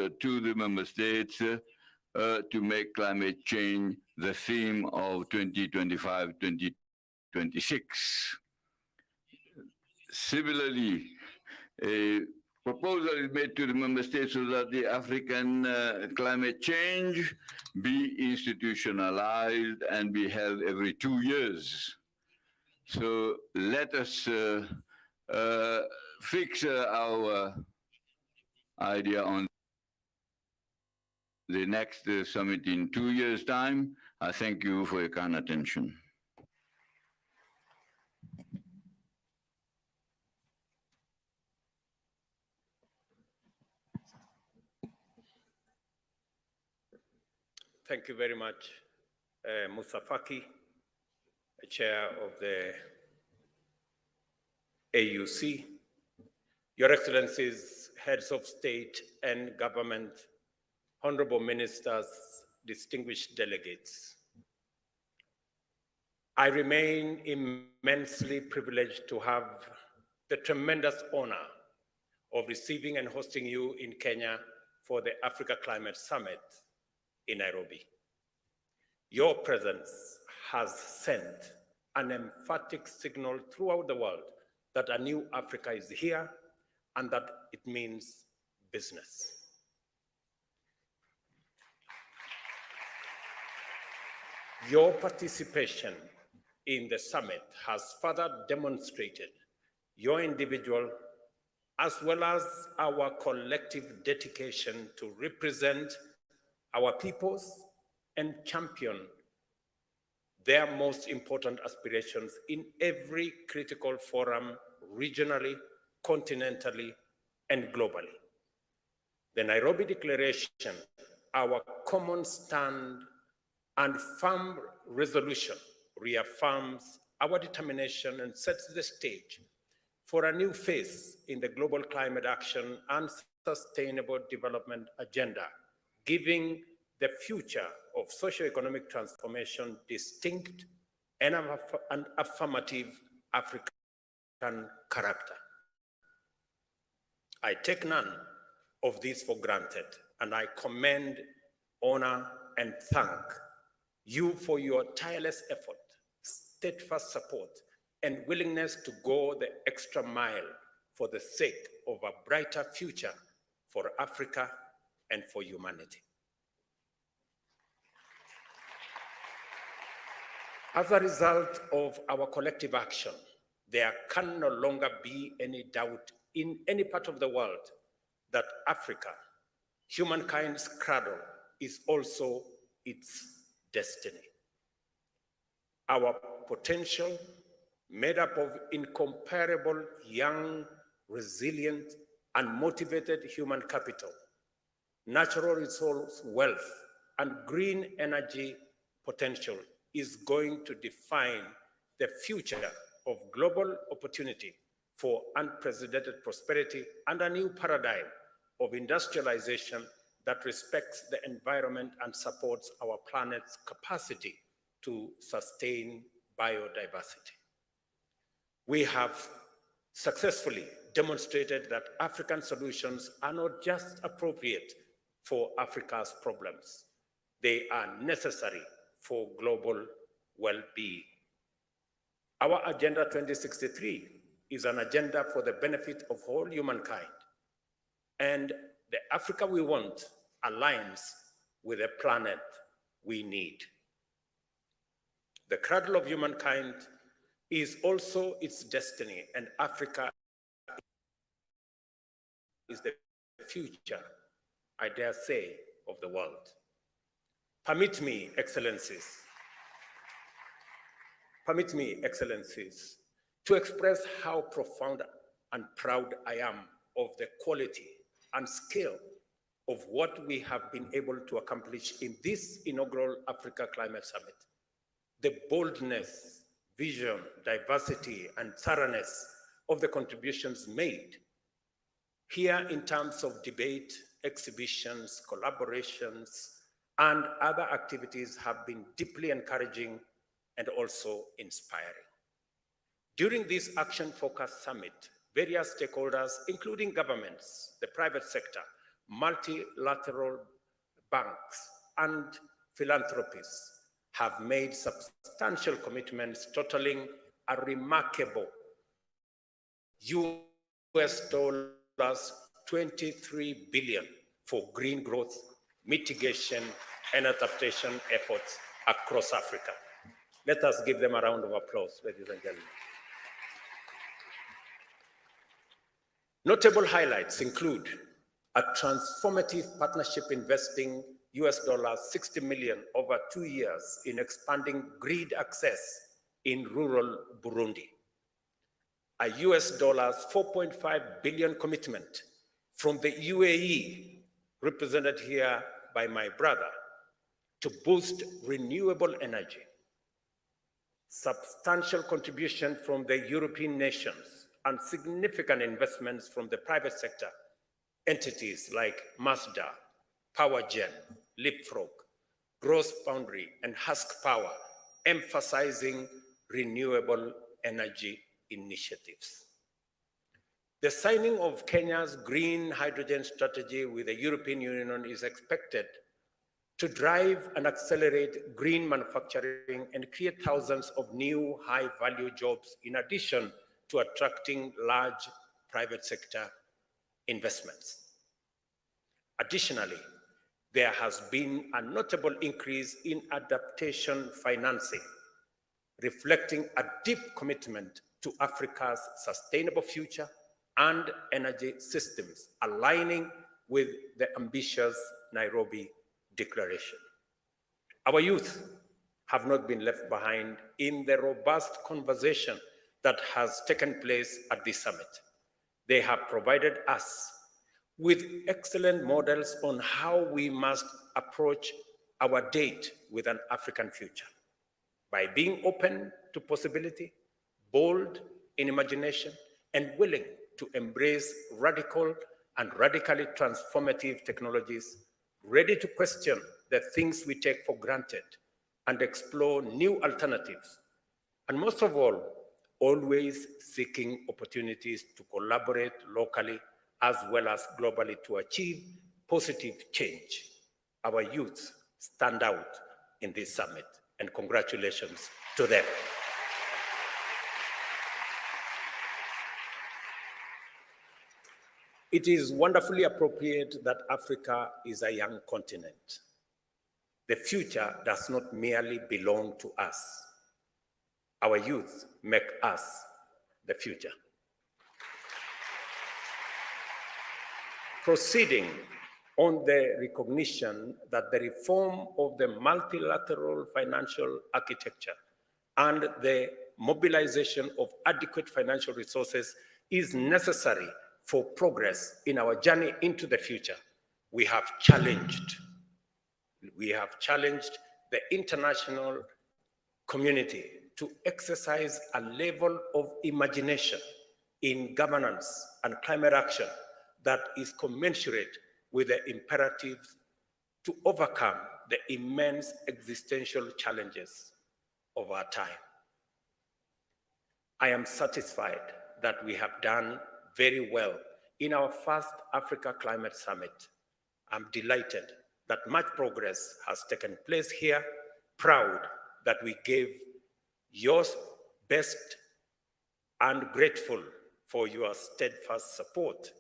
to the member states to make climate change the theme of 2025-2026. Similarly, a proposal is made to the member states so that the African climate change be institutionalized and be held every 2 years. So let us fix our idea on the next summit in 2 years' time. I thank you for your kind attention. Thank you very much, Musa Faki, Chair of the AUC, Your Excellencies, Heads of State and Government, Honorable Ministers, distinguished delegates. I remain immensely privileged to have the tremendous honor of receiving and hosting you in Kenya for the Africa Climate Summit in Nairobi. Your presence has sent an emphatic signal throughout the world that a new Africa is here and that it means business. Your participation in the summit has further demonstrated your individual as well as our collective dedication to represent our peoples and champion their most important aspirations in every critical forum, regionally, continentally, and globally. The Nairobi Declaration, our common stand and firm resolution, reaffirms our determination and sets the stage for a new phase in the global climate action and sustainable development agenda, giving the future of socio-economic transformation distinct and an affirmative African character. I take none of this for granted, and I commend, honor, and thank you for your tireless effort, steadfast support, and willingness to go the extra mile for the sake of a brighter future for Africa and for humanity. As a result of our collective action, there can no longer be any doubt in any part of the world that Africa, humankind's cradle, is also its destiny. Our potential, made up of incomparable young, resilient, and motivated human capital, natural resource wealth, and green energy potential, is going to define the future of global opportunity for unprecedented prosperity and a new paradigm of industrialization that respects the environment and supports our planet's capacity to sustain biodiversity. We have successfully demonstrated that African solutions are not just appropriate for Africa's problems, they are necessary for global well-being. Our Agenda 2063 is an agenda for the benefit of all humankind, and the Africa we want aligns with the planet we need. The cradle of humankind is also its destiny, and Africa is the future, I dare say, of the world. Permit me, Excellencies, to express how profound and proud I am of the quality and scale of what we have been able to accomplish in this inaugural Africa Climate Summit. The boldness, vision, diversity, and thoroughness of the contributions made here in terms of debate, exhibitions, collaborations, and other activities have been deeply encouraging and also inspiring. During this action-focused summit, various stakeholders, including governments, the private sector, multilateral banks, and philanthropists have made substantial commitments totaling a remarkable US dollars 23 billion for green growth, mitigation, and adaptation efforts across Africa. Let us give them a round of applause, ladies and gentlemen. Notable highlights include a transformative partnership investing US $60 million over 2 years in expanding grid access in rural Burundi. A US $4.5 billion commitment from the UAE, represented here by my brother, to boost renewable energy. Substantial contribution from the European nations and significant investments from the private sector, entities like Mazda, PowerGen, Leapfrog, Gross Boundary, and Husk Power, emphasizing renewable energy initiatives. The signing of Kenya's green hydrogen strategy with the European Union is expected to drive and accelerate green manufacturing and create thousands of new high-value jobs, in addition to attracting large private sector investments. Additionally, there has been a notable increase in adaptation financing, reflecting a deep commitment to Africa's sustainable future and energy systems, aligning with the ambitious Nairobi Declaration. Our youth have not been left behind in the robust conversation that has taken place at this summit. They have provided us with excellent models on how we must approach our date with an African future, by being open to possibility, bold in imagination, and willing to embrace radical and radically transformative technologies, ready to question the things we take for granted and explore new alternatives. And most of all, always seeking opportunities to collaborate locally as well as globally to achieve positive change. Our youth stand out in this summit, and congratulations to them. It is wonderfully appropriate that Africa is a young continent. The future does not merely belong to us. Our youth make us the future. Proceeding on the recognition that the reform of the multilateral financial architecture and the mobilization of adequate financial resources is necessary for progress in our journey into the future, we have challenged the international community to exercise a level of imagination in governance and climate action that is commensurate with the imperatives to overcome the immense existential challenges of our time. I am satisfied that we have done very well in our first Africa Climate Summit. I'm delighted that much progress has taken place here, proud that we gave your best and grateful for your steadfast support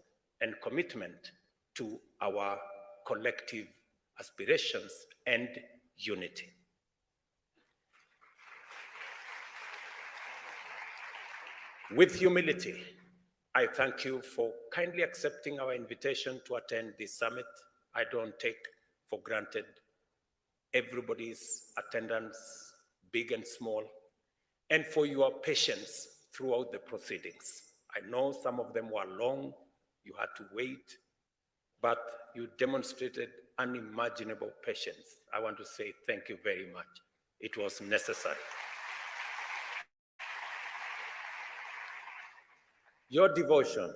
and commitment to our collective aspirations and unity. With humility, I thank you for kindly accepting our invitation to attend this summit. I don't take for granted everybody's attendance, big and small, and for your patience throughout the proceedings. I know some of them were long, you had to wait, but you demonstrated unimaginable patience. I want to say thank you very much. It was necessary. Your devotion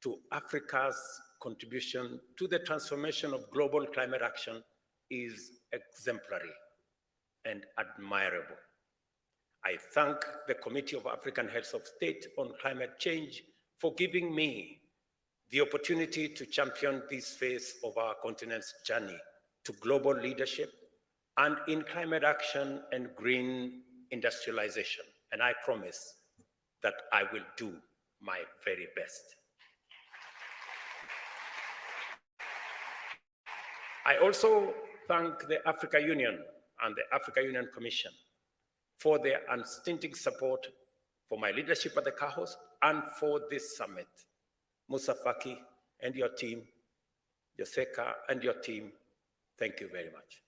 to Africa's contribution to the transformation of global climate action is exemplary and admirable. I thank the Committee of African Heads of State on Climate Change for giving me the opportunity to champion this phase of our continent's journey to global leadership and in climate action and green industrialization. And I promise that I will do my very best. I also thank the Africa Union and the Africa Union Commission for their unstinting support for my leadership at the CAHOS and for this summit. Musa Faki and your team, Joseka and your team, thank you very much.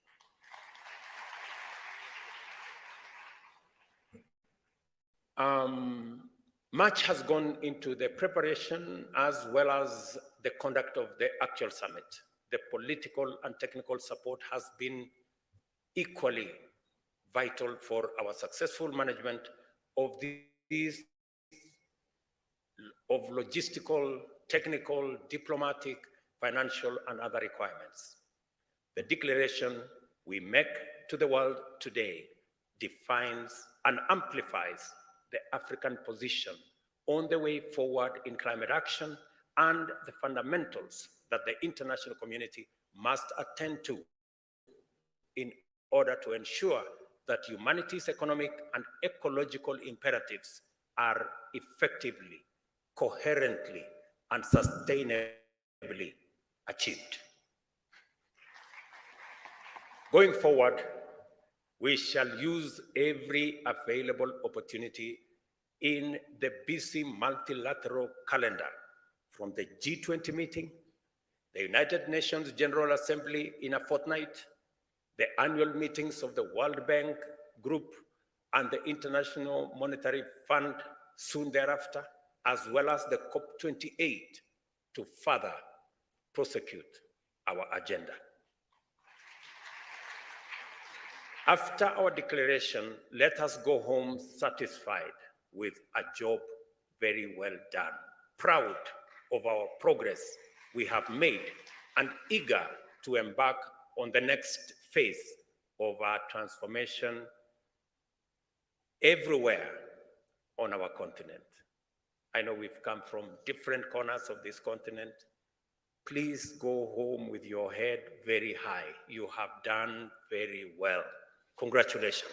Much has gone into the preparation as well as the conduct of the actual summit. The political and technical support has been equally vital for our successful management of these logistical, technical, diplomatic, financial, and other requirements. The declaration we make to the world today defines and amplifies the African position on the way forward in climate action and the fundamentals that the international community must attend to in order to ensure that humanity's economic and ecological imperatives are effectively, coherently, and sustainably achieved. Going forward, we shall use every available opportunity in the busy multilateral calendar, from the G20 meeting, the United Nations General Assembly in a fortnight, the annual meetings of the World Bank Group and the International Monetary Fund soon thereafter, as well as the COP28 to further prosecute our agenda. After our declaration, let us go home satisfied with a job very well done, proud of our progress we have made, and eager to embark on the next phase of our transformation everywhere on our continent. I know we've come from different corners of this continent. Please go home with your head very high. You have done very well. Congratulations.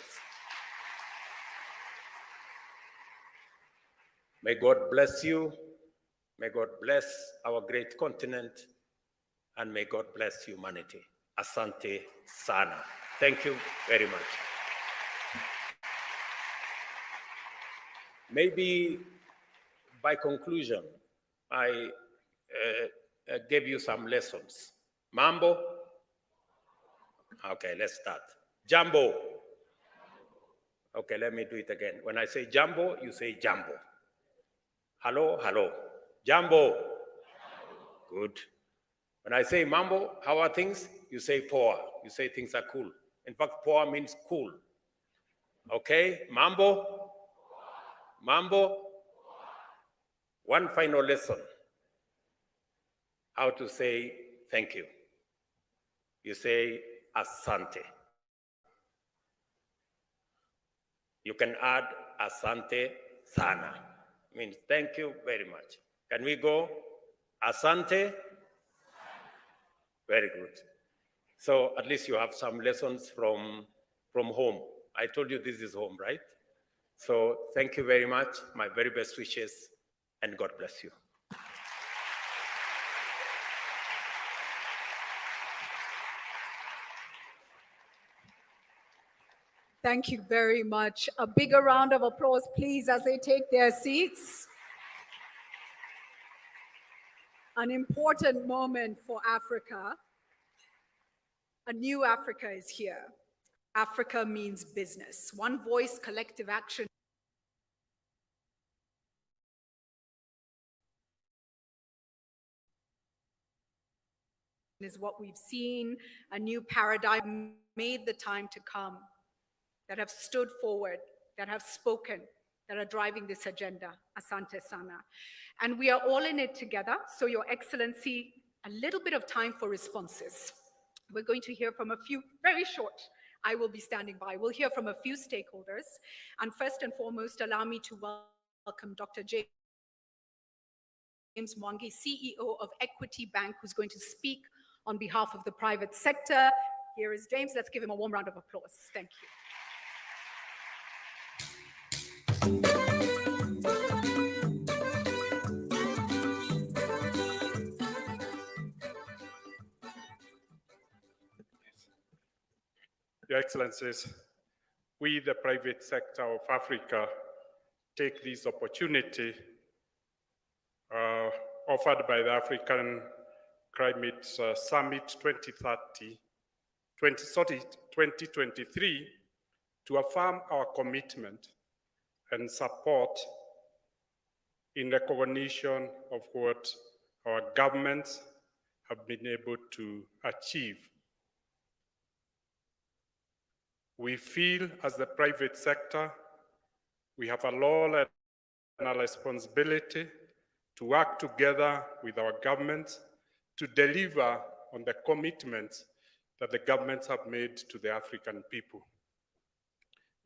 May God bless you. May God bless our great continent, and may God bless humanity. Asante sana. Thank you very much. Maybe by conclusion, I gave you some lessons. Mambo? Okay, let's start. Jambo. Okay, let me do it again. When I say jambo, you say jambo. Hello, hello. Jambo. Good. When I say mambo, how are things? You say poa. You say things are cool. In fact, poa means cool. Okay, mambo. Mambo. One final lesson. How to say thank you. You say asante. You can add asante sana. Means thank you very much. Can we go? Asante? Very good. So at least you have some lessons from home. I told you this is home, right? So thank you very much. My very best wishes, and God bless you. Thank you very much. A bigger round of applause, please, as they take their seats. An important moment for Africa. A new Africa is here. Africa means business. One voice, collective action. Is what we've seen, a new paradigm made the time to come, that have stood forward, that have spoken, that are driving this agenda. Asante sana. And we are all in it together. So Your Excellency, a little bit of time for responses. We're going to hear from a few, very short. I will be standing by. We'll hear from a few stakeholders. And first and foremost, allow me to welcome Dr. J. James Mwangi, CEO of Equity Bank, who's going to speak on behalf of the private sector. Here is James. Let's give him a warm round of applause. Thank you. Your Excellencies, we, the private sector of Africa, take this opportunity offered by the African Climate Summit 2023 to affirm our commitment and support in recognition of what our governments have been able to achieve. We feel as the private sector, we have a role and a responsibility to work together with our governments to deliver on the commitments that the governments have made to the African people.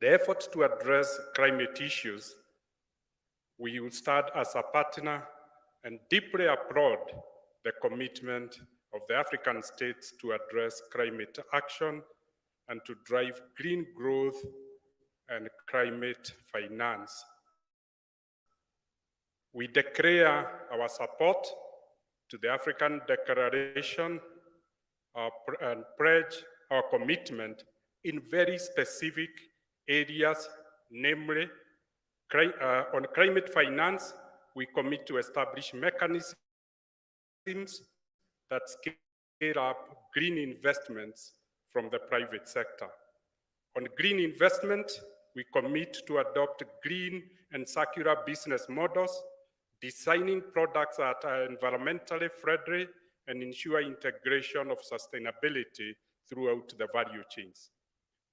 The effort to address climate issues, we will start as a partner and deeply applaud the commitment of the African states to address climate action and to drive green growth and climate finance. We declare our support to the African Declaration and pledge our commitment in very specific areas, namely, on climate finance, we commit to establish mechanisms that scale up green investments from the private sector. On green investment, we commit to adopt green and circular business models, designing products that are environmentally friendly and ensure integration of sustainability throughout the value chains.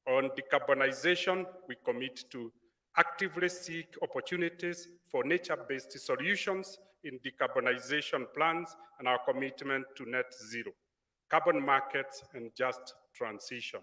On decarbonization, we commit to actively seek opportunities for nature-based solutions in decarbonization plans and our commitment to net zero, carbon markets, and just transition.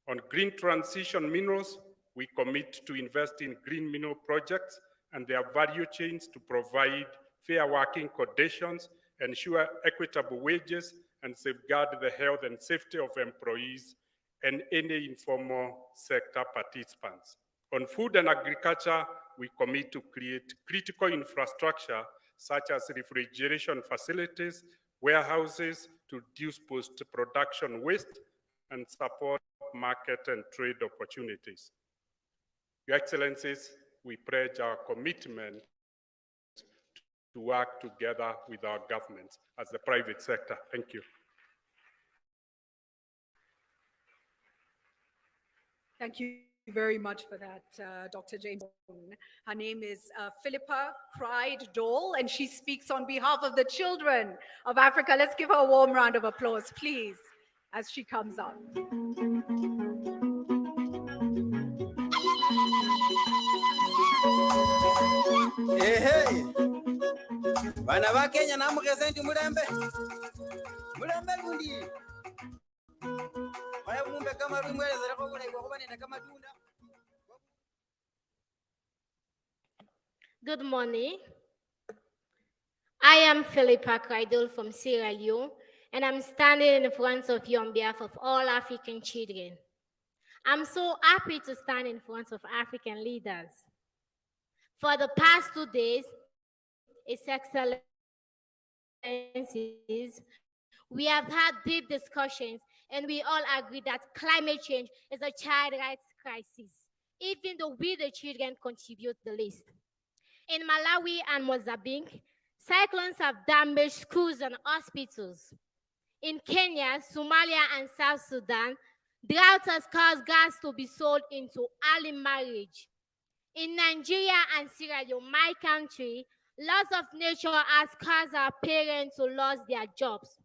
On green transition minerals, we commit to invest in green mineral projects and their value chains to provide fair working conditions, ensure equitable wages, and safeguard the health and safety of employees and any informal sector participants. On food and agriculture, we commit to create critical infrastructure such as refrigeration facilities, warehouses to reduce post-production waste and support market and trade opportunities. Your Excellencies, we pledge our commitment to work together with our governments as the private sector. Thank you. Thank you very much for that, Dr. James. Her name is Philippa Cried Dole, and she speaks on behalf of the children of Africa. Let's give her a warm round of applause, please, as she comes up. Hey, bana ba Kenya na mukesenti mulembe lundi maya mumbe kama rumweleza ko kuna kwa bana kama tunda. Good morning. I am Philippa Cridle from Sierra Leone, and I'm standing in front of you on behalf of all African children. I'm so happy to stand in front of African leaders. For the past 2 days, His Excellencies, we have had deep discussions, and we all agree that climate change is a child rights crisis, even though we, the children, contribute the least. In Malawi and Mozambique, cyclones have damaged schools and hospitals. In Kenya, Somalia, and South Sudan, drought has caused girls to be sold into early marriage. In Nigeria and Sierra Leone, my country, loss of nature has caused our parents to lose their jobs.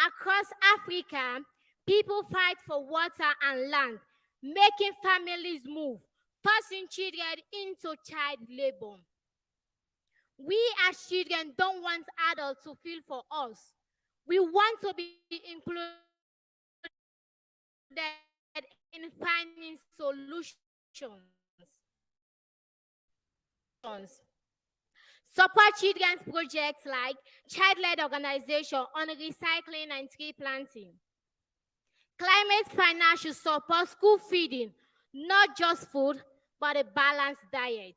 Across Africa, people fight for water and land, making families move, forcing children into child labor. We as children don't want adults to feel for us. We want to be included in finding solutions. support children's projects like child-led organization on recycling and tree planting. Climate finance should support school feeding, not just food, but a balanced diet.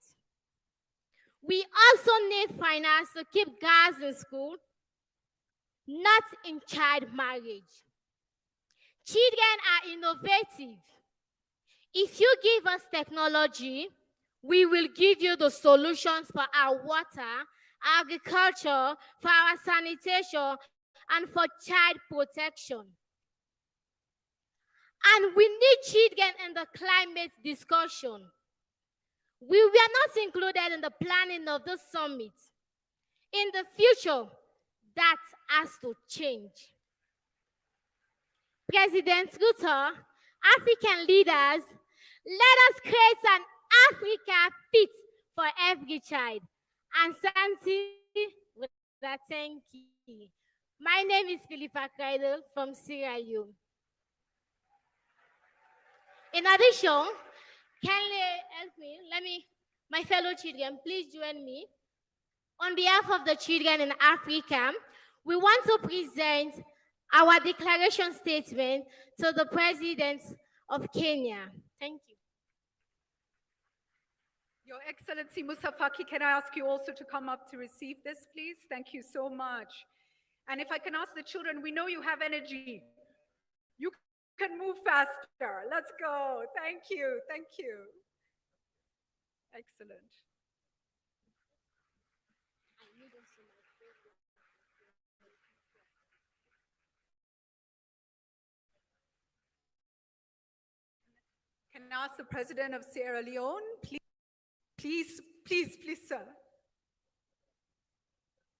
We also need finance to keep girls in school, not in child marriage. Children are innovative. If you give us technology, we will give you the solutions for our water, agriculture, for our sanitation, and for child protection. And we need children in the climate discussion. We were not included in the planning of the summit. In the future, that has to change. President Ruto, African leaders, let us create an Africa fit for every child. And Santi, with that, thank you. My name is Philippa Kreidel from Sierra Leone. In addition, can you help me? My fellow children, please join me. On behalf of the children in Africa, we want to present our declaration statement to the President of Kenya. Thank you. Your Excellency Musa Faki, can I ask you also to come up to receive this, please? Thank you so much. And if I can ask the children, we know you have energy. You can move faster. Let's go. Thank you. Thank you. Excellent. Can I ask the President of Sierra Leone, please, sir.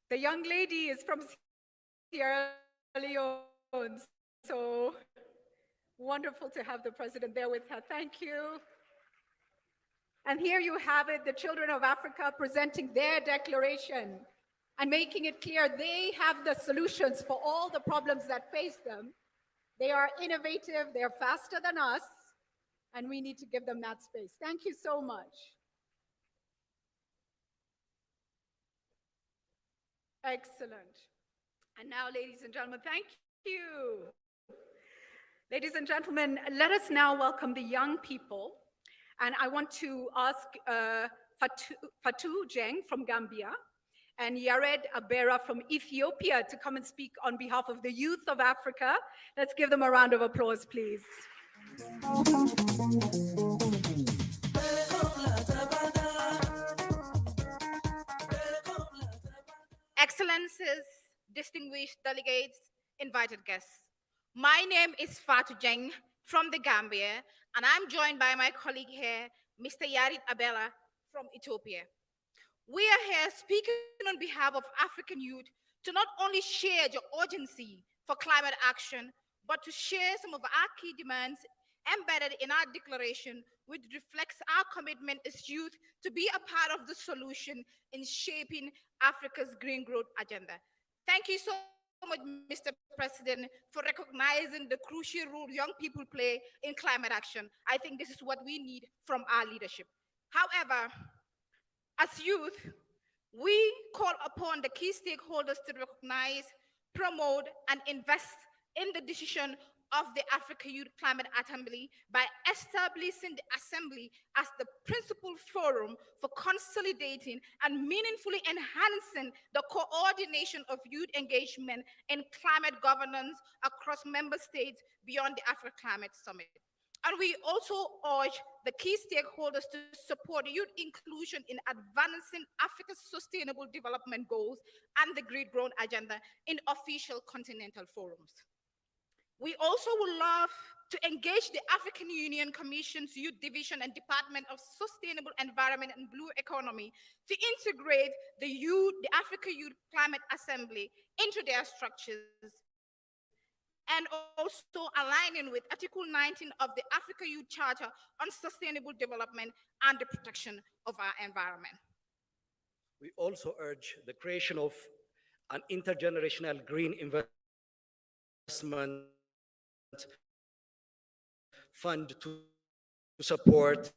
The young lady is from Sierra Leone, so wonderful to have the President there with her. Thank you. And here you have it, the children of Africa presenting their declaration and making it clear they have the solutions for all the problems that face them. They are innovative, they're faster than us, and we need to give them that space. Thank you so much. Excellent. And now, ladies and gentlemen, thank you. Ladies and gentlemen, let us now welcome the young people. And I want to ask Fatou Jeng from Gambia and Yared Abera from Ethiopia to come and speak on behalf of the youth of Africa. Let's give them a round of applause, please. Excellencies, distinguished delegates, invited guests. My name is Fatou Jeng from the Gambia, and I'm joined by my colleague here, Mr. Yarid Abela from Ethiopia. We are here speaking on behalf of African youth to not only share the urgency for climate action, but to share some of our key demands embedded in our declaration, which reflects our commitment as youth to be a part of the solution in shaping Africa's green growth agenda. Thank you so much, Mr. President, for recognizing the crucial role young people play in climate action. I think this is what we need from our leadership. However, as youth, we call upon the key stakeholders to recognize, promote, and invest in the decision of the Africa Youth Climate Assembly by establishing the Assembly as the principal forum for consolidating and meaningfully enhancing the coordination of youth engagement in climate governance across member states beyond the Africa Climate Summit. And we also urge the key stakeholders to support youth inclusion in advancing Africa's sustainable development goals and the Green Growth Agenda in official continental forums. We also would love to engage the African Union Commission's Youth Division and Department of Sustainable Environment and Blue Economy to integrate the Africa Youth Climate Assembly into their structures, and also aligning with Article 19 of the Africa Youth Charter on Sustainable Development and the protection of our environment. We also urge the creation of an intergenerational green investment fund to support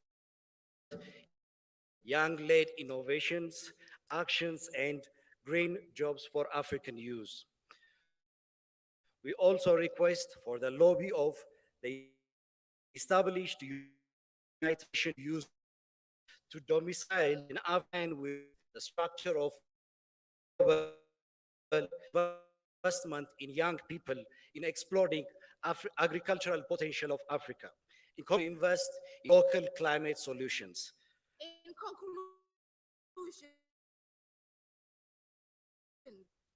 young-led innovations actions and green jobs for African youth. We also request for the lobby of the established United Nations Youth to domicile in Africa with the structure of global investment in young people in exploring agricultural potential of Africa, in invest in local climate solutions. In conclusion,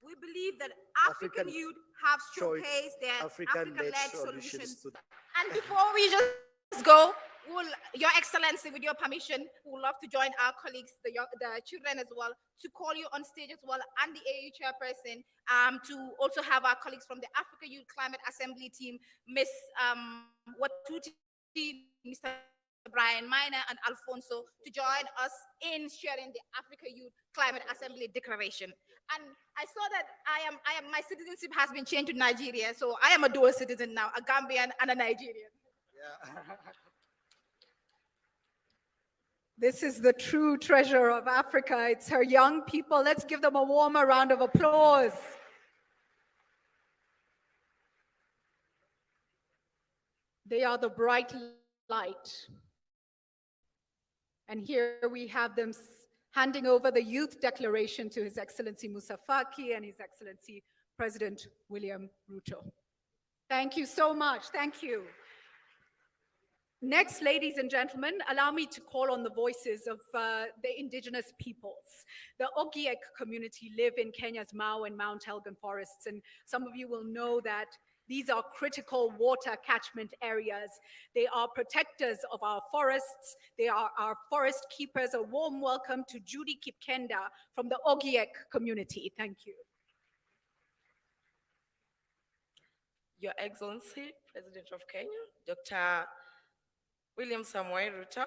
we believe that African African youth have choice- showcased their African-led African-led solutions solutions. to- And before we just go, Your Excellency, with your permission, we would love to join our colleagues, the children as well, to call you on stage as well, and the AU chairperson, to also have our colleagues from the Africa Youth Climate Assembly team, Ms. Watuti, Mr. Brian Miner, and Alfonso, to join us in sharing the Africa Youth Climate Assembly Declaration. And I saw that my citizenship has been changed to Nigeria, so I am a dual citizen now, a Gambian and a Nigerian. Yeah. This is the true treasure of Africa. It's her young people. Let's give them a warmer round of applause. They are the bright light. And here we have them handing over the Youth Declaration to His Excellency Moussa Faki and His Excellency President William Ruto. Thank you so much. Thank you. Next, ladies and gentlemen, allow me to call on the voices of the indigenous peoples. The Ogiek community live in Kenya's Mau and Mount Elgon forests, and some of you will know that these are critical water catchment areas. They are protectors of our forests. They are our forest keepers. A warm welcome to Judy Kipkenda from the Ogiek community. Thank you. Your Excellency, President of Kenya, Dr. William Samoei Ruto,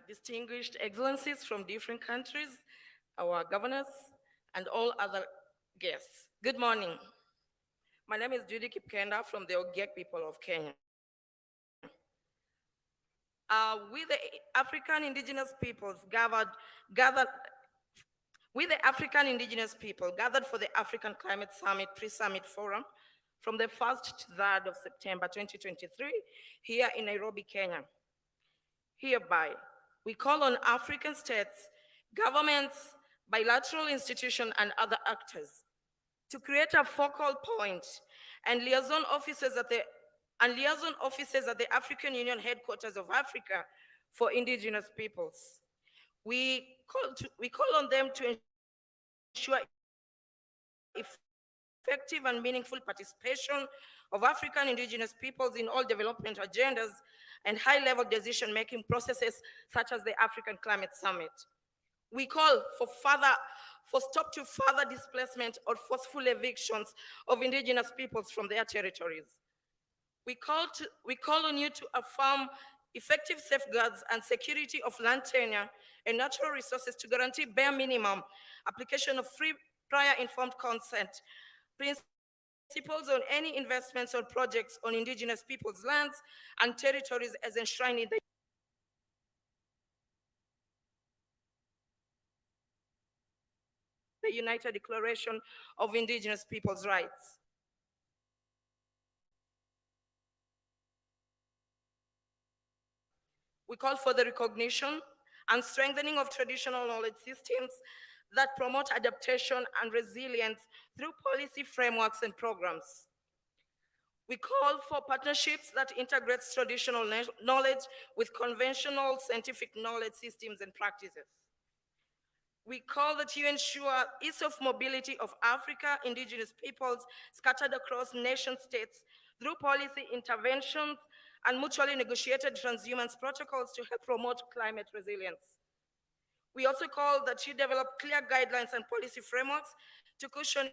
distinguished excellencies from different countries, our governors, and all other guests. Good morning. My name is Judy Kipkenda from the Ogiek people of Kenya. We the African indigenous peoples gathered for the African Climate Summit Pre-Summit Forum from the 1st to 3rd of September 2023 here in Nairobi, Kenya. Hereby, we call on African states, governments, bilateral institutions, and other actors to create a focal point and liaison offices at the African Union headquarters of Africa for indigenous peoples. We call on them to ensure effective and meaningful participation of African indigenous peoples in all development agendas and high-level decision-making processes such as the African Climate Summit. We call for stop to further displacement or forceful evictions of indigenous peoples from their territories. We call on you to affirm effective safeguards and security of land tenure and natural resources to guarantee bare minimum application of free prior informed consent, principles on any investments or projects on indigenous people's lands and territories as enshrined in the United Declaration of Indigenous Peoples' Rights. We call for the recognition and strengthening of traditional knowledge systems that promote adaptation and resilience through policy frameworks and programs. We call for partnerships that integrate traditional knowledge with conventional scientific knowledge systems and practices. We call that you ensure ease of mobility of Africa indigenous peoples scattered across nation states through policy interventions and mutually negotiated transhumance protocols to help promote climate resilience. We also call that you develop clear guidelines and policy frameworks to cushion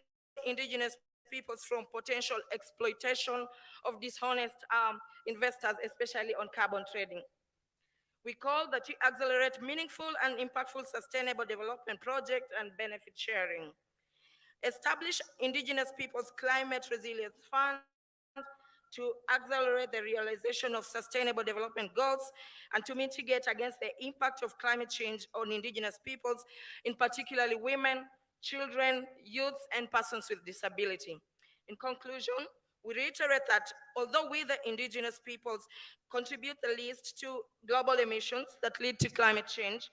indigenous peoples from potential exploitation of dishonest investors, especially on carbon trading. We call that you accelerate meaningful and impactful sustainable development projects and benefit sharing. Establish indigenous peoples' climate resilience fund to accelerate the realization of sustainable development goals and to mitigate against the impact of climate change on indigenous peoples, in particularly women, children, youths, and persons with disability. In conclusion, we reiterate that although we, the indigenous peoples, contribute the least to global emissions that lead to climate change,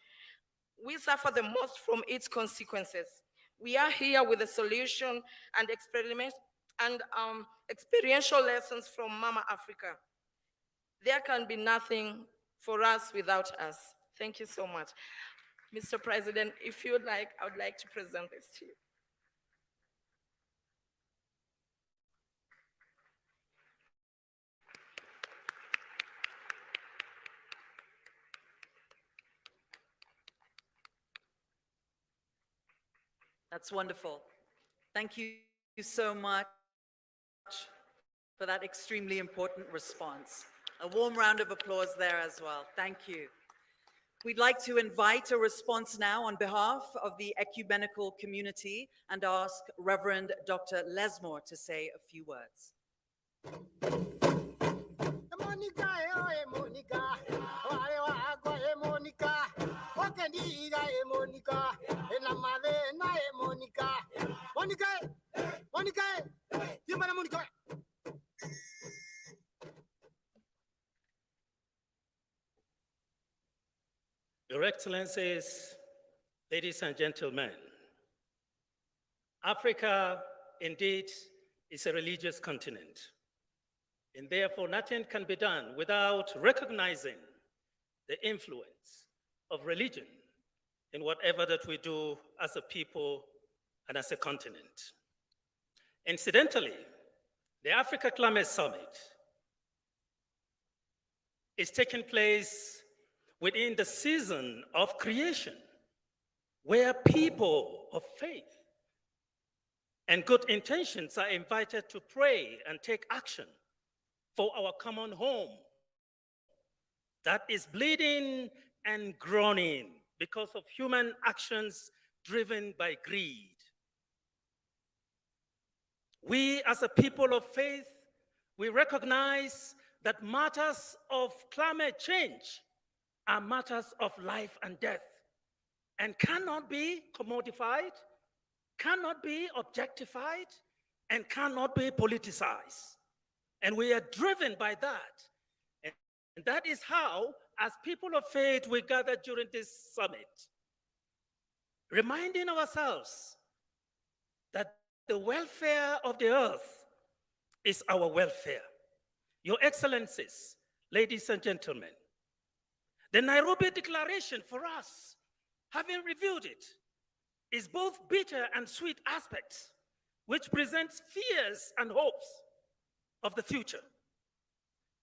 we suffer the most from its consequences. We are here with a solution and experiential lessons from Mama Africa. There can be nothing for us without us. Thank you so much. Mr. President, if you would like, I would like to present this to you. That's wonderful. Thank you so much for that extremely important response. A warm round of applause there as well. Thank you. We'd like to invite a response now on behalf of the ecumenical community and ask Reverend Dr. Lesmore to say a few words. Your Excellencies, ladies and gentlemen, Africa indeed is a religious continent, and therefore nothing can be done without recognizing the influence of religion in whatever that we do as a people and as a continent. Incidentally, the Africa Climate Summit is taking place within the season of creation, where people of faith and good intentions are invited to pray and take action for our common home that is bleeding and groaning because of human actions driven by greed. We as a people of faith, we recognize that matters of climate change are matters of life and death and cannot be commodified, cannot be objectified, and cannot be politicized. And we are driven by that. And that is how, as people of faith, we gather during this summit, reminding ourselves that the welfare of the earth is our welfare. Your Excellencies, ladies and gentlemen, the Nairobi Declaration for us, having reviewed it, is both bitter and sweet aspects, which presents fears and hopes of the future.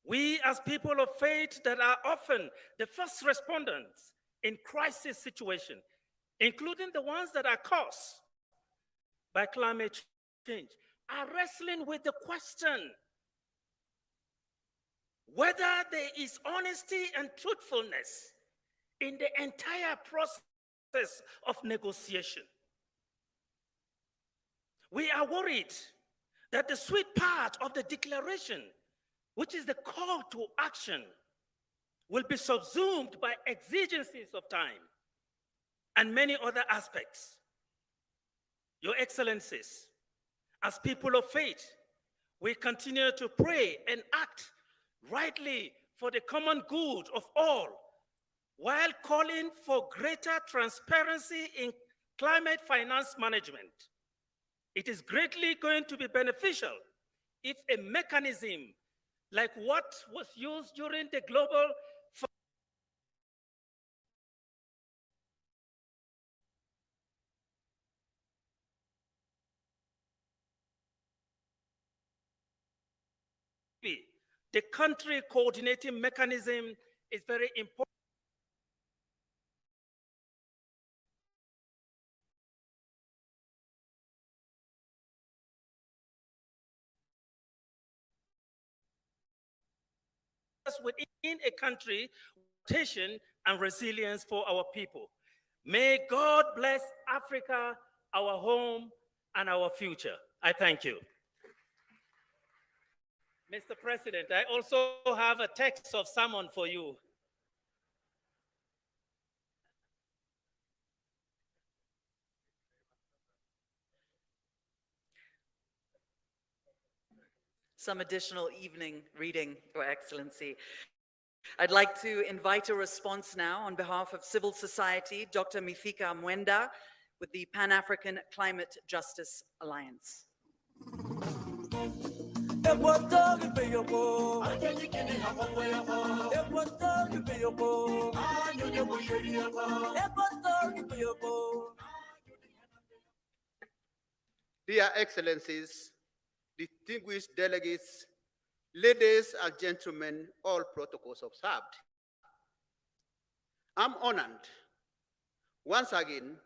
We as people of faith that are often the first respondents in crisis situation, including the ones that are caused by climate change, are wrestling with the question whether there is honesty and truthfulness in the entire process of negotiation. We are worried that the sweet part of the declaration, which is the call to action, will be subsumed by exigencies of time and many other aspects. Your Excellencies, as people of faith, we continue to pray and act rightly for the common good of all, while calling for greater transparency in climate finance management. It is greatly going to be beneficial if a mechanism like what was used during the global the country coordinating mechanism is very important. Within a country, rotation and resilience for our people. May God bless Africa, our home and our future. I thank you. Mr. President, I also have a text of sermon for you. Some additional evening reading, Your Excellency. I'd like to invite a response now on behalf of civil society, Dr. Mithika Mwenda with the Pan-African Climate Justice Alliance. Dear Excellencies, distinguished delegates, ladies and gentlemen, all protocols observed. I'm honored once again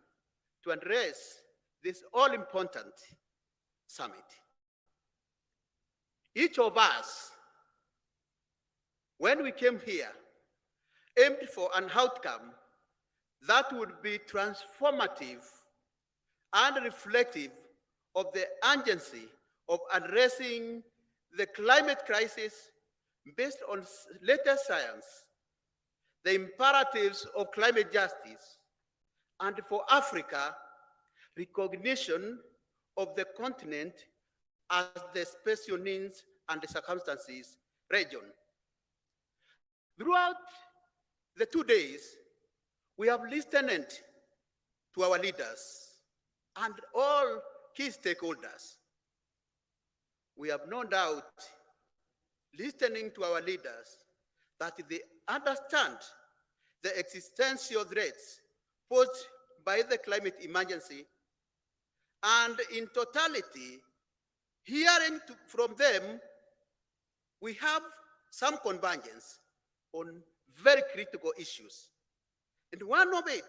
to address this all-important summit. Each of us, when we came here, aimed for an outcome that would be transformative and reflective of the urgency of addressing the climate crisis based on latest science, the imperatives of climate justice, and for Africa, recognition of the continent as the special needs and the circumstances region. Throughout the 2 days, we have listened to our leaders and all key stakeholders. We have no doubt, listening to our leaders, that they understand the existential threats posed by the climate emergency, and in totality, hearing from them, we have some convergence on very critical issues. And one of it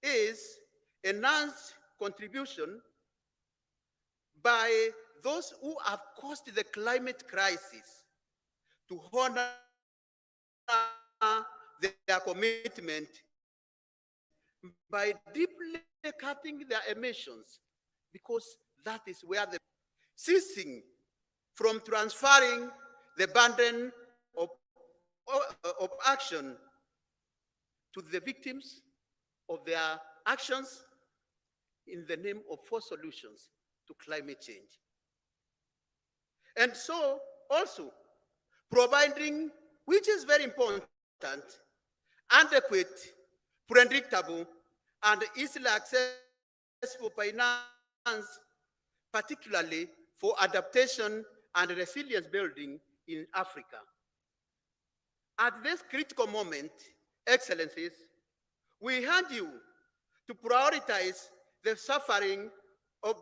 is enhanced contribution by those who have caused the climate crisis to honor their commitment by deeply cutting their emissions, because that is where the ceasing from transferring the burden of action to the victims of their actions in the name of forced solutions to climate change. And so also providing, which is very important, adequate, predictable, and easily accessible finance, particularly for adaptation and resilience building in Africa. At this critical moment, Excellencies, we urge you to prioritize the suffering of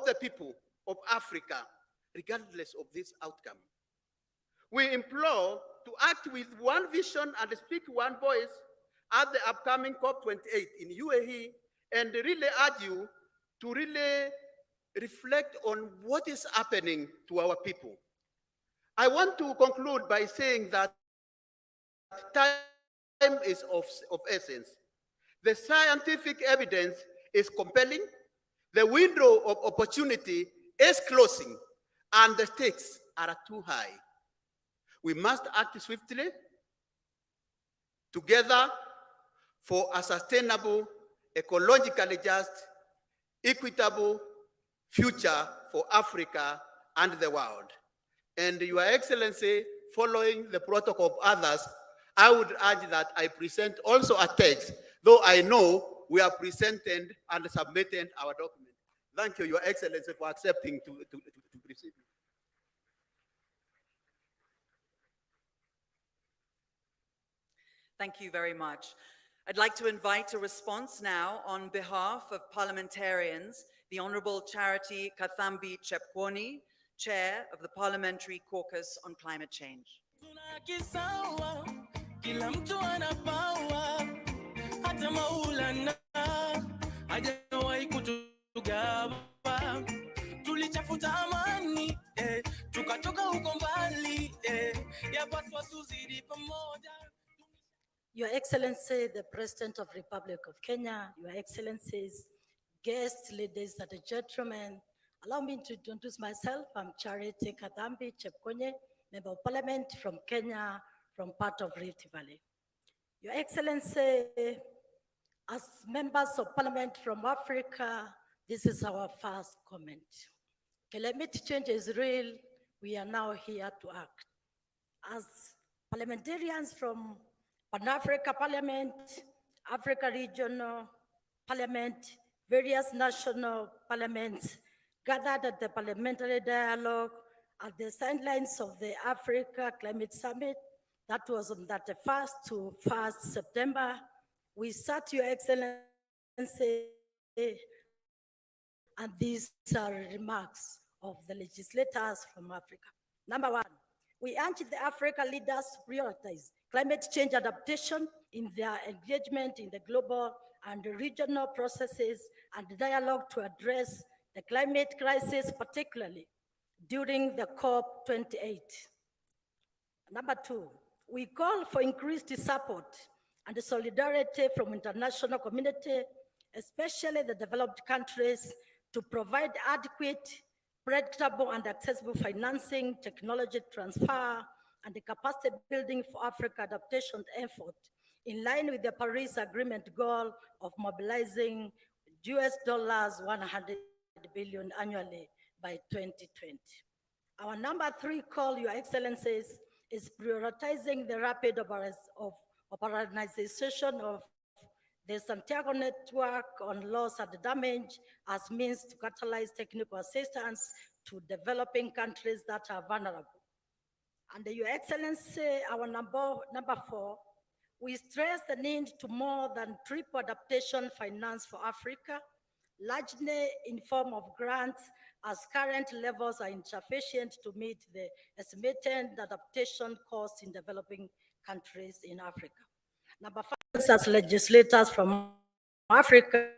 the people of Africa, regardless of this outcome. We implore to act with one vision and speak one voice at the upcoming COP28 in UAE, and really urge you to really reflect on what is happening to our people. I want to conclude by saying that time is of essence. The scientific evidence is compelling, the window of opportunity is closing, and the stakes are too high. We must act swiftly, together, for a sustainable, ecologically just, equitable future for Africa and the world. And Your Excellency, following the protocol of others, I would urge that I present also a text, though I know we have presented and submitted our document. Thank you, Your Excellency, for accepting to receive it. Thank you very much. I'd like to invite a response now on behalf of parliamentarians, the Honorable Charity Kathambi Chepkwony, Chair of the Parliamentary Caucus on Climate Change. Your Excellency, the President of Republic of Kenya, Your Excellencies, guests, ladies and gentlemen, Allow me to introduce myself. I'm Charity Kadambi Chepkonye, Member of Parliament from Kenya, from part of Rift Valley. Your Excellency, as members of Parliament from Africa, this is our first comment. Climate change is real. We are now here to act. As parliamentarians from Pan-Africa Parliament, Africa Regional Parliament, various national parliaments gathered at the parliamentary dialogue at the sidelines of the Africa Climate Summit that was on 31st to 1st September. We sat, Your Excellency, and these are remarks of the legislators from Africa. Number one, we urge the Africa leaders to prioritize climate change adaptation in their engagement in the global and regional processes and dialogue to address the climate crisis, particularly during the COP28. Number two, we call for increased support and solidarity from international community, especially the developed countries, to provide adequate, predictable, and accessible financing, technology transfer, and the capacity building for Africa adaptation effort, in line with the Paris Agreement goal of mobilizing US dollars 100 billion annually by 2020. Our number three call, Your Excellencies, is prioritizing the rapid operationalization of the Santiago Network on loss and damage as means to catalyze technical assistance to developing countries that are vulnerable. And Your Excellency, our number four, we stress the need to more than triple adaptation finance for Africa, largely in form of grants, as current levels are insufficient to meet the estimated adaptation costs in developing countries in Africa. Number five, as legislators from Africa,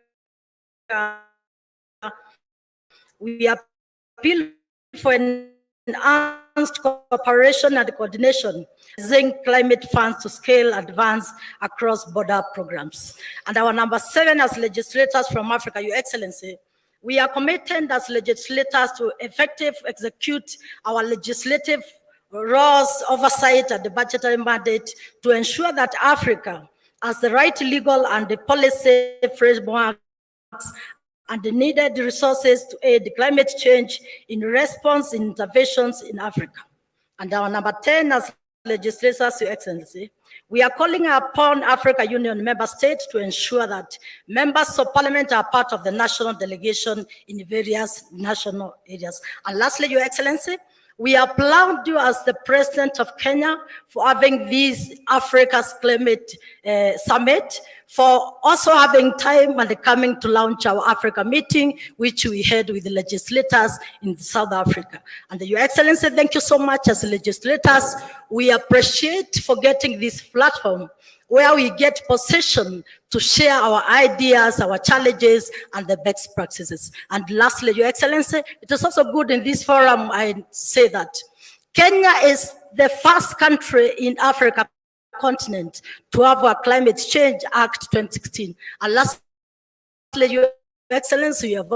we appeal for enhanced cooperation and coordination, using climate funds to scale advance across border programs. And our number seven, as legislators from Africa, Your Excellency, we are committed as legislators to effectively execute our legislative roles, oversight, and the budgetary mandate to ensure that Africa has the right legal and the policy frameworks and the needed resources to aid climate change in response interventions in Africa. And our number 10, as legislators, Your Excellency, we are calling upon Africa Union member states to ensure that members of parliament are part of the national delegation in various national areas. And lastly, Your Excellency, we applaud you as the President of Kenya for having this Africa's Climate Summit, for also having time and coming to launch our Africa meeting, which we had with the legislators in South Africa. And Your Excellency, thank you so much as legislators. We appreciate for getting this platform where we get position to share our ideas, our challenges, and the best practices. And lastly, Your Excellency, it is also good in this forum, I say that Kenya is the first country in Africa continent to have a Climate Change Act 2016. And lastly, Your Excellency, you have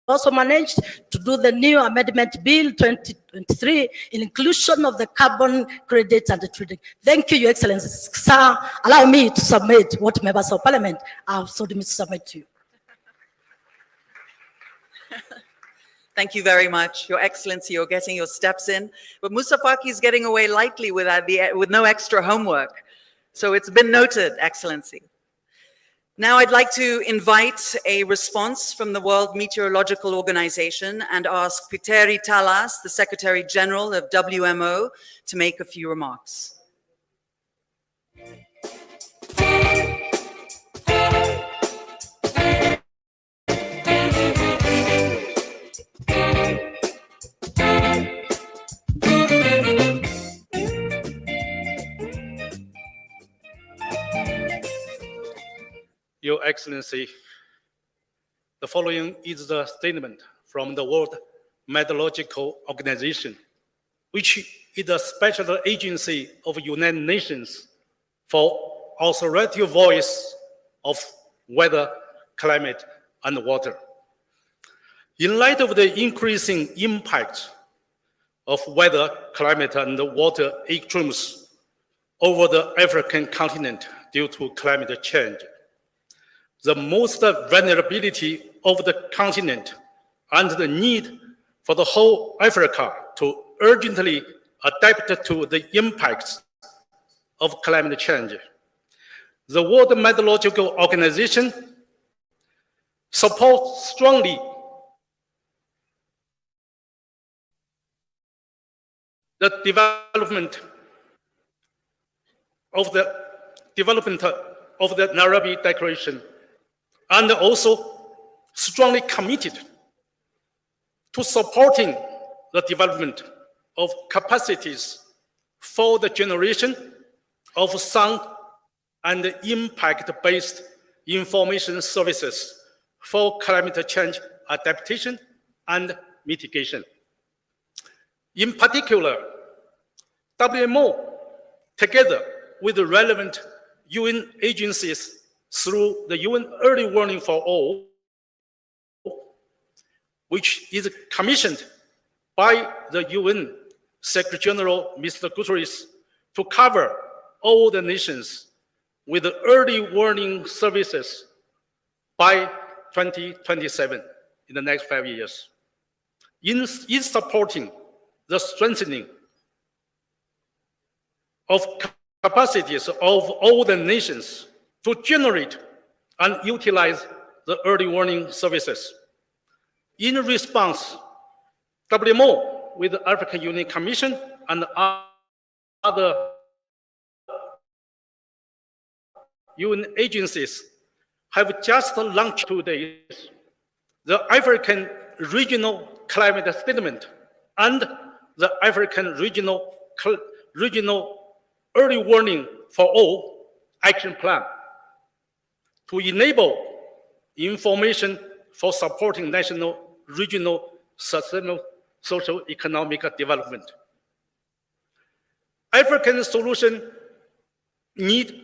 also managed to do the new amendment bill 2023 in inclusion of the carbon credit and the trading. Thank you, Your Excellency. Sir, allow me to submit what members of parliament have told me to submit to you. Thank you very much. Your Excellency, you're getting your steps in. But Musa Faki is getting away lightly with no extra homework. So it's been noted, Excellency. Now I'd like to invite a response from the World Meteorological Organization and ask Piteri Talas, the Secretary General of WMO, to make a few remarks. Your Excellency, the following is the statement from the World Meteorological Organization, which is a special agency of United Nations for authoritative voice of weather, climate, and water. In light of the increasing impact of weather, climate, and water extremes over the African continent due to climate change, the most vulnerability of the continent and the need for the whole Africa to urgently adapt to the impacts of climate change. The World Meteorological Organization supports strongly the development of the Nairobi Declaration, and also strongly committed to supporting the development of capacities for the generation of sound and impact-based information services for climate change adaptation and mitigation. In particular, WMO, together with the relevant UN agencies through the UN Early Warning for All, which is commissioned by the UN Secretary General, Mr. Guterres, to cover all the nations with the early warning services by 2027, in the next 5 years. In supporting the strengthening of capacities of all the nations to generate and utilize the early warning services. In response, WMO with the African Union Commission and other UN agencies have just launched 2 days the African Regional Climate Statement and the African Regional Early Warning for All Action Plan to enable information for supporting national, regional, sustainable social economic development. African solution need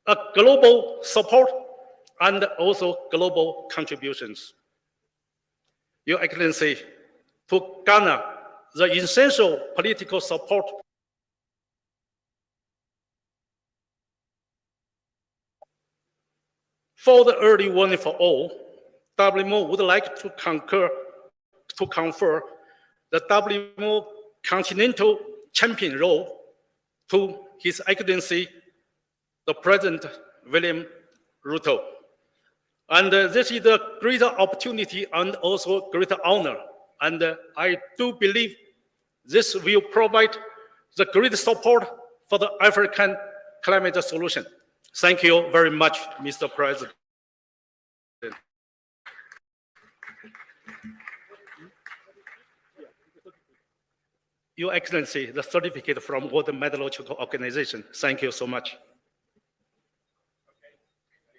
a global support and also global contributions. Your Excellency, to garner the essential political support for the early warning for all, WMO would like to confer the WMO Continental Champion role to His Excellency, the President William Ruto. And this is a great opportunity and also a great honor. And I do believe this will provide the great support for the African climate solution. Thank you very much, Mr. President. Your Excellency, the certificate from World Meteorological Organization. Thank you so much.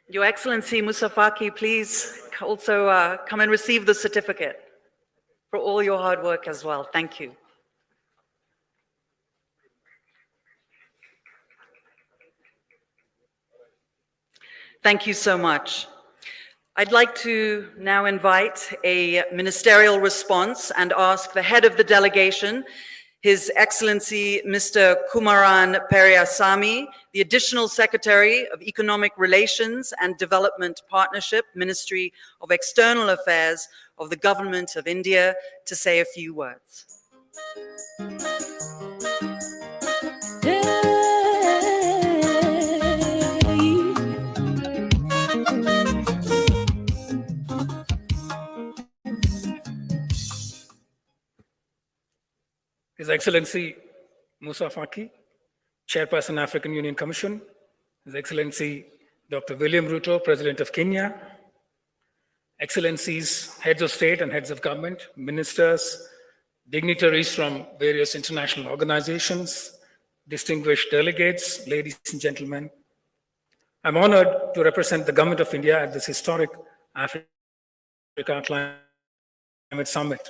Your Excellency Moussa Faki, please also come and receive the certificate for all your hard work as well. Thank you. Thank you so much. I'd like to now invite a ministerial response and ask the head of the delegation, His Excellency Mr. Kumaran Periasamy, the Additional Secretary of Economic Relations and Development Partnership, Ministry of External Affairs of the Government of India, to say a few words. His Excellency Moussa Faki, Chairperson, African Union Commission, His Excellency Dr. William Ruto, President of Kenya, Excellencies, Heads of State and Heads of Government, Ministers, dignitaries from various international organizations, distinguished delegates, ladies and gentlemen. I'm honored to represent the Government of India at this historic Africa Climate Summit.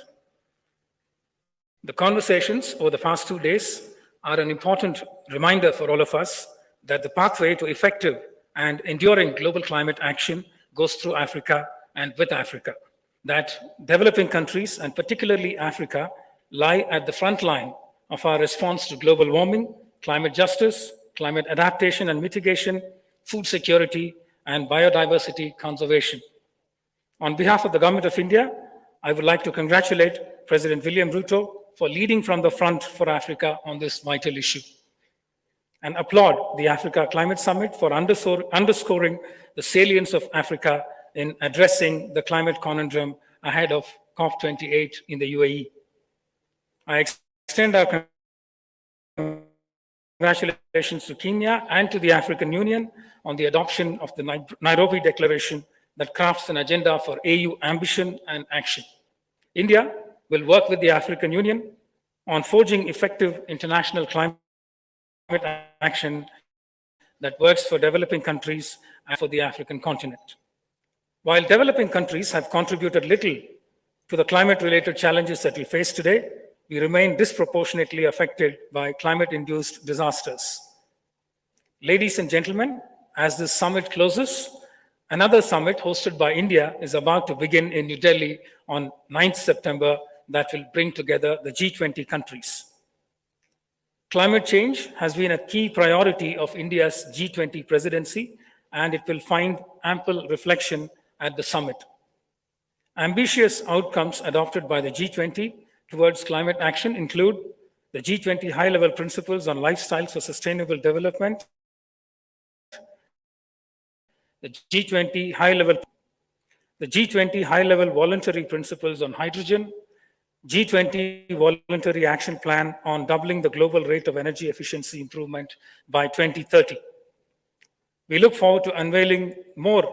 The conversations over the past 2 days are an important reminder for all of us that the pathway to effective and enduring global climate action goes through Africa and with Africa. that developing countries, and particularly Africa, lie at the front line of our response to global warming, climate justice, climate adaptation and mitigation, food security, and biodiversity conservation. On behalf of the Government of India, I would like to congratulate President William Ruto for leading from the front for Africa on this vital issue, and applaud the Africa Climate Summit for underscoring the salience of Africa in addressing the climate conundrum ahead of COP28 in the UAE. I extend our congratulations to Kenya and to the African Union on the adoption of the Nairobi Declaration that crafts an agenda for AU ambition and action. India will work with the African Union on forging effective international climate action that works for developing countries and for the African continent. While developing countries have contributed little to the climate-related challenges that we face today, we remain disproportionately affected by climate-induced disasters. Ladies and gentlemen, as this summit closes, another summit hosted by India is about to begin in New Delhi on 9th September that will bring together the G20 countries. Climate change has been a key priority of India's G20 presidency, and it will find ample reflection at the summit. Ambitious outcomes adopted by the G20 towards climate action include the G20 high-level principles on lifestyles for sustainable development, the G20 high-level voluntary principles on hydrogen, G20 voluntary action plan on doubling the global rate of energy efficiency improvement by 2030. We look forward to unveiling more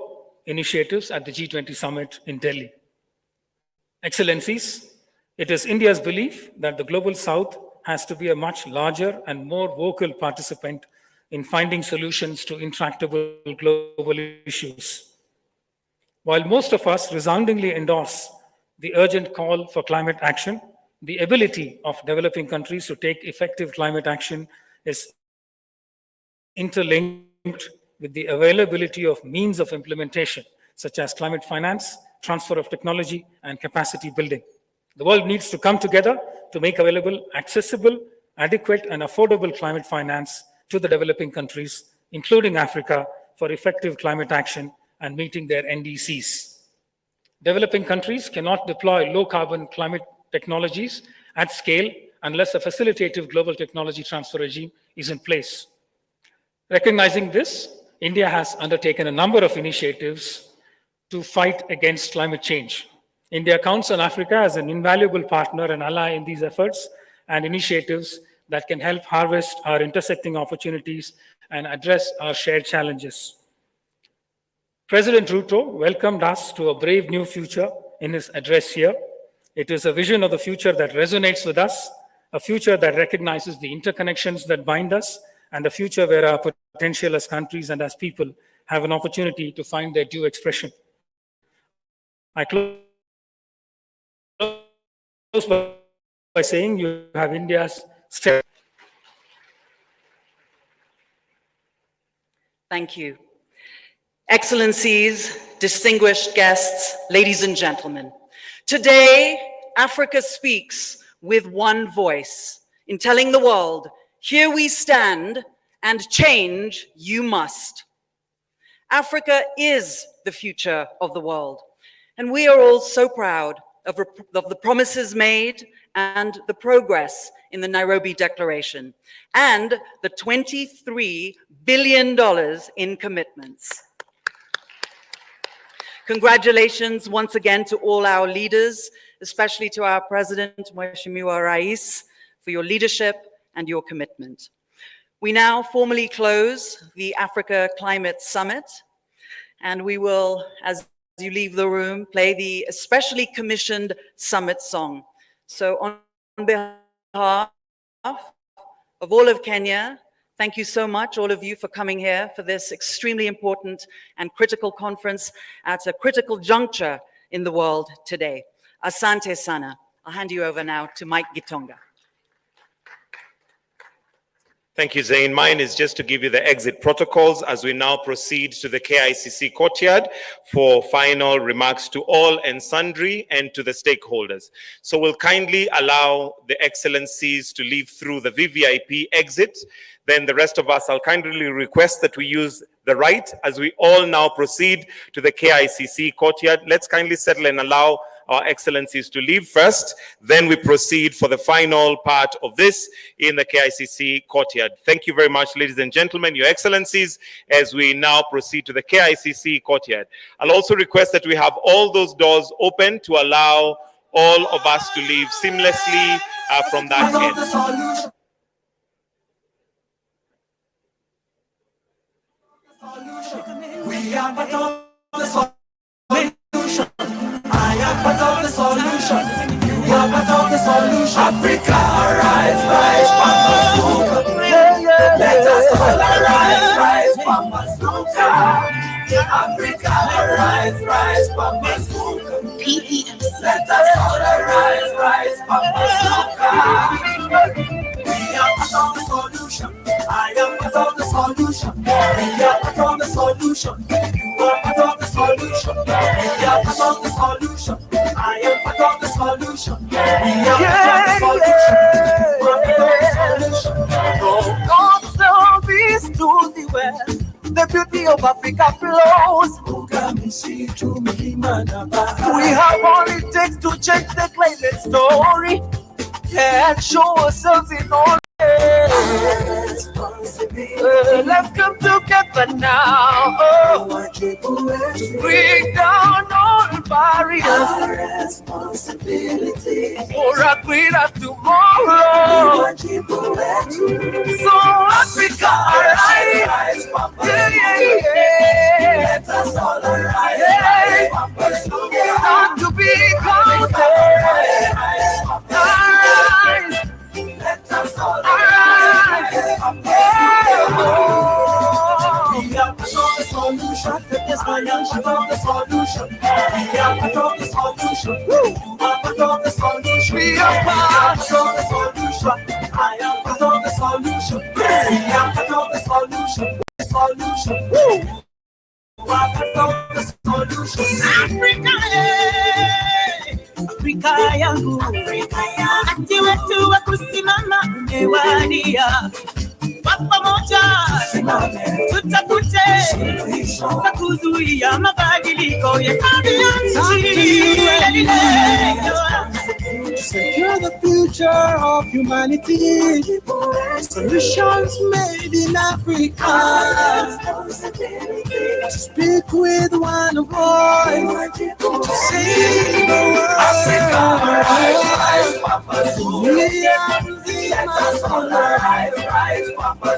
initiatives at the G20 summit in Delhi. Excellencies, it is India's belief that the Global South has to be a much larger and more vocal participant in finding solutions to intractable global issues. While most of us resoundingly endorse the urgent call for climate action, the ability of developing countries to take effective climate action is interlinked with the availability of means of implementation, such as climate finance, transfer of technology, and capacity building. The world needs to come together to make available accessible, adequate, and affordable climate finance to the developing countries, including Africa, for effective climate action and meeting their NDCs. Developing countries cannot deploy low-carbon climate technologies at scale unless a facilitative global technology transfer regime is in place. Recognizing this, India has undertaken a number of initiatives to fight against climate change. India counts on Africa as an invaluable partner and ally in these efforts and initiatives that can help harvest our intersecting opportunities and address our shared challenges. President Ruto welcomed us to a brave new future in his address here. It is a vision of the future that resonates with us, a future that recognizes the interconnections that bind us, and a future where our potential as countries and as people have an opportunity to find their due expression. I close by saying you have India's strength. Thank you. Excellencies, distinguished guests, ladies and gentlemen, today Africa speaks with one voice in telling the world, here we stand and change you must. Africa is the future of the world, and we are all so proud of the promises made and the progress in the Nairobi Declaration and the $23 billion in commitments. Congratulations once again to all our leaders, especially to our President, Mheshimiwa Rais, for your leadership and your commitment. We now formally close the Africa Climate Summit, and we will, as you leave the room, play the especially commissioned summit song. So on behalf of all of Kenya, thank you so much, all of you, for coming here for this extremely important and critical conference at a critical juncture in the world today. Asante sana. I'll hand you over now to Mike Gitonga. Thank you, Zain. Mine is just to give you the exit protocols as we now proceed to the KICC courtyard for final remarks to all and sundry and to the stakeholders. So we'll kindly allow the excellencies to leave through the VVIP exit. Then the rest of us, I'll kindly request that we use the right as we all now proceed to the KICC courtyard. Let's kindly settle and allow our excellencies to leave first. Then we proceed for the final part of this in the KICC courtyard. Thank you very much, ladies and gentlemen, your excellencies, as we now proceed to the KICC courtyard. I'll also request that we have all those doors open to allow all of us to leave seamlessly from that end. We are part of the solution. I am part of the solution. You are part of the solution. Africa, rise, rise, Papa. Let us all arise, Papa. Africa, rise, rise, Papa. Let us all arise, Papa. We are part of the solution. I am part of the solution. We are part of the solution. You are part of the solution. We are part of the solution. I am part of the solution. We are part of the solution. You are part of the solution. God service to the west. The beauty of Africa flows. We have all it takes to change the climate story. And show ourselves in all. Let's come together now. Break down all barriers for a greater tomorrow. So Africa, arise. Let us all arise. Start to be counted. Arise. Let us all arise. We are part of the solution. Yes, I am part of the solution. We are part of the solution. You are part of the solution. We are part of the solution. I am part of the solution. We are part of the solution. Solution. You are part of the solution. Africa, Afrika yangu, ati wetu wa kusimama umewadia. Kwa pamoja tutafute za kuzuia mabadiliko ya tabia nchi. Secure the future of humanity. Solutions made in Africa. Speak with one voice to save the world. Africa, rise, Papa. We are the rise, Papa.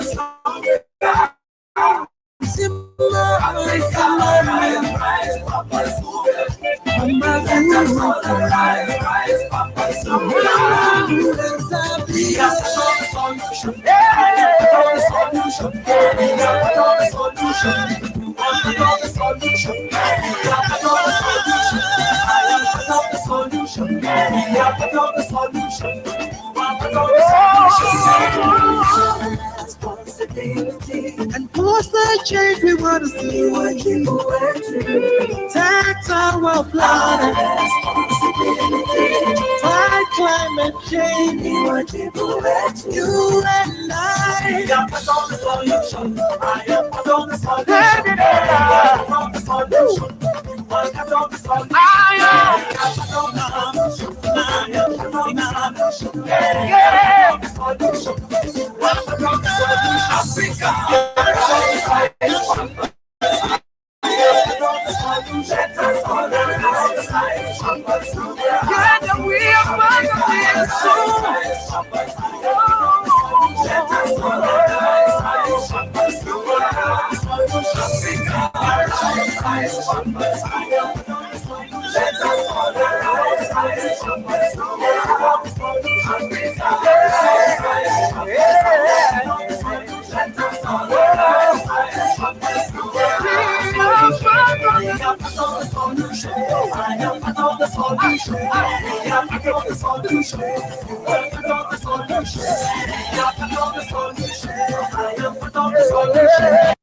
And force the change we want to see. Tax our planet. Fight climate change. You and I. We are part of the solution. I am part of the solution. We are part of the solution. You are part of the solution. I am part of the solution. I am part of the solution. Yeah. The solution. You are part of the solution. Africa. solution. We are part of the solution. I am part of the solution.